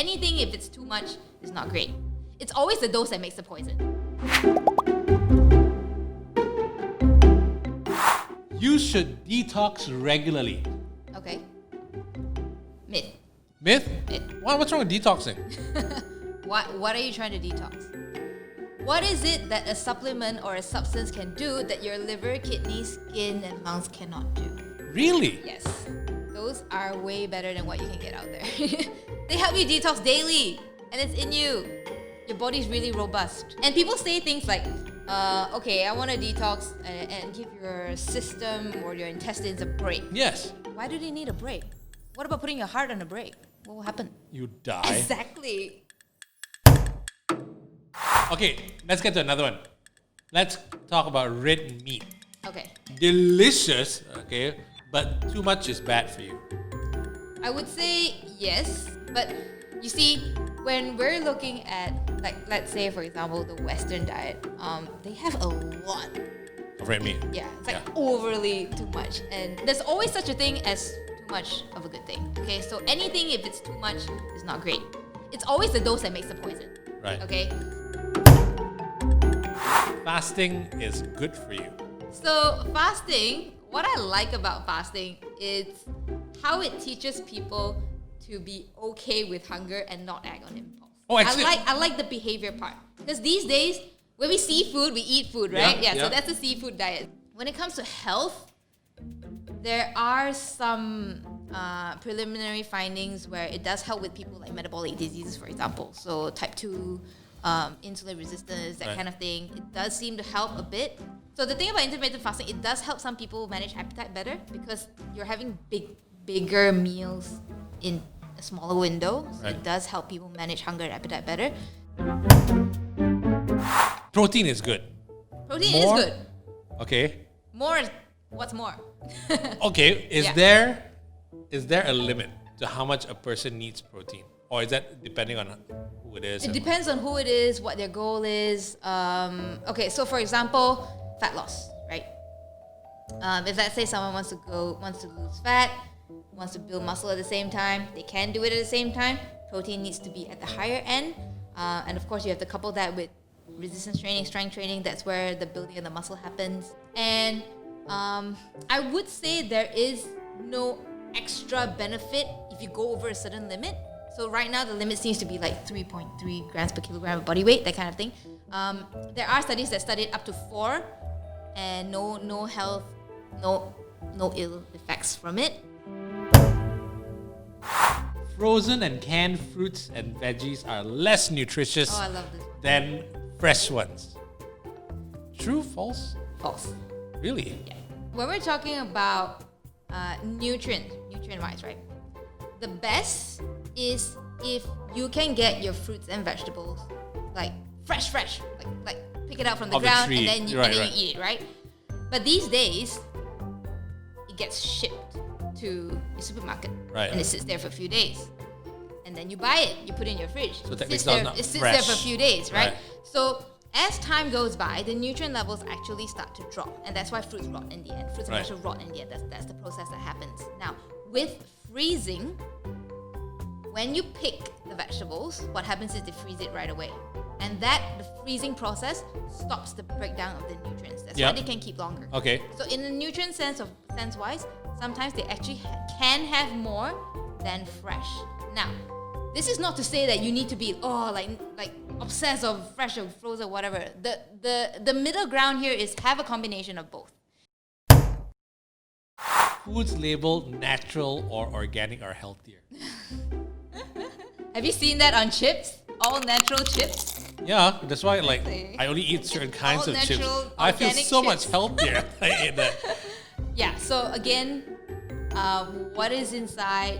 anything, if it's too much, is not great. It's always the dose that makes the poison. You should detox regularly. Okay. Myth. Myth? Myth. What's wrong with detoxing? What are you trying to detox? What is it that a supplement or a substance can do that your liver, kidney, skin, and lungs cannot do? Really? Yes. Those are way better than what you can get out there. They help you detox daily, and it's in you. Your body's really robust. And people say things like, okay, I want to detox and give your system or your intestines a break. Yes. Why do they need a break? What about putting your heart on a break? What will happen? You die. Exactly. Okay, let's get to another one. Let's talk about red meat. Okay. Delicious, okay, but too much is bad for you. I would say yes, but you see, when we're looking at, like, let's say, for example, the Western diet, they have a lot. Of red meat. Yeah, it's like overly too much. And there's always such a thing as too much of a good thing. Okay, so anything, if it's too much, is not great. It's always the dose that makes the poison. Right. Okay? Fasting is good for you. So fasting, what I like about fasting is how it teaches people to be okay with hunger and not act on impulse. Oh, actually, I like the behavior part. Because these days, when we see food, we eat food, right? Yeah. So that's the seafood diet. When it comes to health, there are some preliminary findings where it does help with people like metabolic diseases, for example. So type 2, insulin resistance, that kind of thing. It does seem to help a bit. So the thing about intermittent fasting, it does help some people manage appetite better because you're having bigger meals in a smaller window. So it does help people manage hunger and appetite better. Protein is good. Protein More? is good. Okay. More is, what's more? Okay. Is Yeah. there a limit to how much a person needs protein? Or is that depending on who it is? It depends on who it is, what their goal is. Okay, so for example, fat loss, right? If let's say someone wants to lose fat, wants to build muscle at the same time, they can do it at the same time. Protein needs to be at the higher end, and of course you have to couple that with resistance training, strength training. That's where the building of the muscle happens. And I would say there is no extra benefit if you go over a certain limit. So right now the limit seems to be like 3.3 grams per kilogram of body weight, that kind of thing. There are studies that studied up to 4, and no ill effects from it. Frozen and canned fruits and veggies are less nutritious Oh, I love this one. than fresh ones. True, false? False. Really? Yeah. When we're talking about nutrient-wise, right? The best is if you can get your fruits and vegetables like fresh, like pick it out from the Off the ground tree. and then you Right. eat it, right? But these days, it gets shipped to your supermarket, Right. and it sits there for a few days, and then you buy it, you put it in your fridge. So it technically sits there, not it sits fresh. there for a few days, right? Right. So as time goes by, the nutrient levels actually start to drop, and that's why fruits rot in the end. Fruits and Right. vegetables rot in the end. That's the process that happens. Now, with freezing, when you pick the vegetables, what happens is they freeze it right away. And the freezing process stops the breakdown of the nutrients. That's why Yep. they can keep longer. Okay. So in the nutrient sense-wise, sometimes they actually can have more than fresh. Now, this is not to say that you need to be like obsessed of fresh or frozen, whatever. The middle ground here is have a combination of both. Foods labeled natural or organic are healthier. Have you seen that on chips? All natural chips? Yeah, that's why like Exactly. I only eat certain kinds All of chips. natural, I feel organic so much chips. healthier if I ate that. Yeah, so again, what is inside?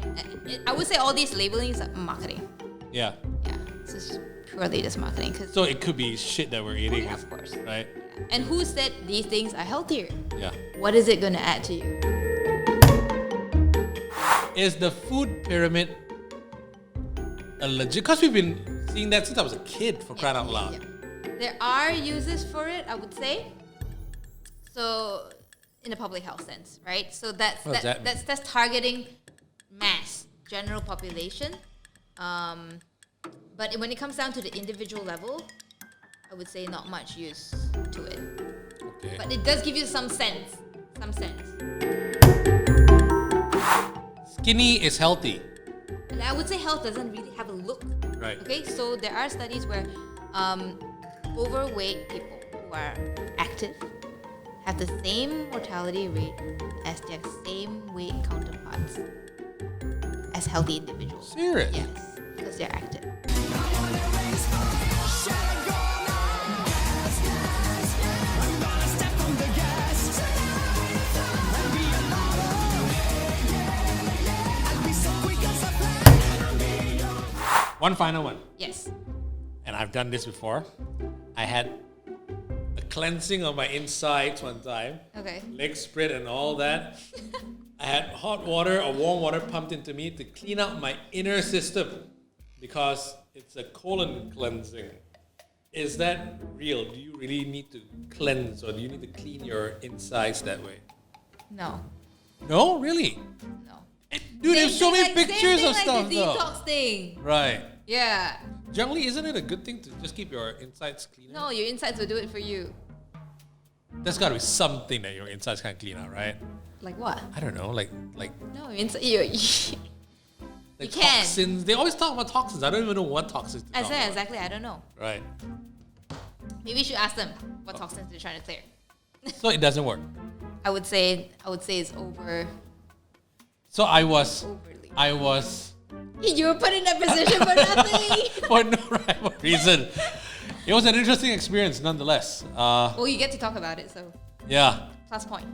I would say all these labelings are marketing. Yeah. Yeah, this is purely just marketing. Cause, So it could be shit that we're eating, yeah, of course. right? And who said these things are healthier? Yeah. What is it going to add to you? Is the food pyramid a legit? Because we've been seeing that since I was a kid, for crying out loud. Yeah. There are uses for it, I would say. So, in a public health sense, right? So What does that mean? that's targeting mass, general population. But when it comes down to the individual level, I would say not much use to it. Okay. But it does give you some sense. Skinny is healthy. And I would say health doesn't really have a look. Right. Okay, so there are studies where overweight people who are active have the same mortality rate as their same weight counterparts as healthy individuals. Serious? Yes, because they're active. One final one. Yes. And I've done this before. I had a cleansing of my insides one time. Okay. Leg spread and all that. I had hot water or warm water pumped into me to clean out my inner system because it's a colon cleansing. Is that real? Do you really need to cleanse or do you need to clean your insides that way? No. No? Really? No. Dude, there's so many Same pictures thing of stuff the though. detox thing. Right. Yeah. Generally, isn't it a good thing to just keep your insides clean? No, your insides will do it for you. There's got to be something that your insides can't clean out, right? Like what? I don't know, like No, your inside you like can. toxins. They always talk about toxins. I don't even know what toxins. I said exactly. I don't know. Right. Maybe you should ask them what toxins they're trying to clear. So it doesn't work. I would say it's over. So I was. You were put in that position for nothing. For no rhyme or reason. It was an interesting experience, nonetheless. Well, you get to talk about it, so Yeah. plus point.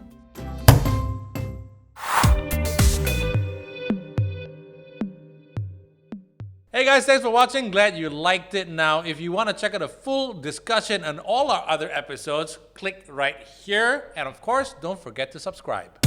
Hey guys, thanks for watching. Glad you liked it. Now, if you want to check out a full discussion on all our other episodes, click right here. And of course, don't forget to subscribe.